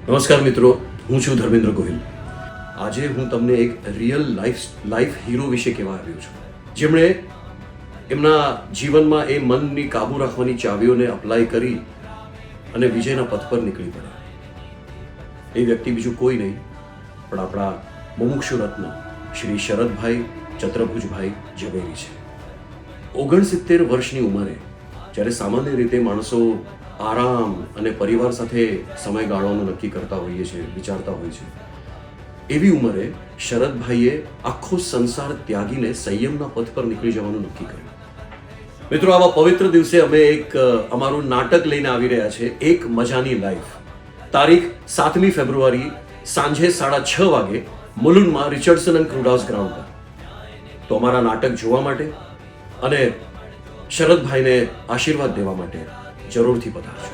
નમસ્કાર મિત્રો, હું છું ધર્મેન્દ્ર ગોહિલ. આજે હું તમને એક રિયલ લાઈફ હીરો વિશે કહેવા આવ્યો છું, જેમણે એમના જીવનમાં એ મનની કાબુ રાખવાની ચાવીઓને અપ્લાય કરી અને વિજયના પથ પર નીકળી પડ્યા. એ વ્યક્તિ બીજું કોઈ નહીં પણ આપણા મુમુક્ષુ રત્ન શ્રી શરદભાઈ ચત્રભુજભાઈ ઝવેરી છે. 69 વર્ષની ઉંમરે જ્યારે સામાન્ય રીતે માણસો આરામ અને પરિવાર સાથે સમય ગાળવાનું નક્કી કરતા હોઈએ છીએ, વિચારતા હોય છે, એવી ઉંમરે શરદભાઈએ આખો સંસાર ત્યાગીને સંયમના પથ પર નીકળી જવાનું નક્કી કર્યું. મિત્રો, આવા પવિત્ર દિવસે અમે અમારું નાટક લઈને આવી રહ્યા છે, એક મજાની લાઈફ. તારીખ 7મી ફેબ્રુઆરી સાંજે 6:30 વાગે મુલુંડમાં રિચર્ડસન એન્ડ ક્રુડાઉસ ગ્રાઉન્ડ પર. તો અમારા નાટક જોવા માટે અને શરદભાઈને આશીર્વાદ દેવા માટે જરૂરથી પધારજો.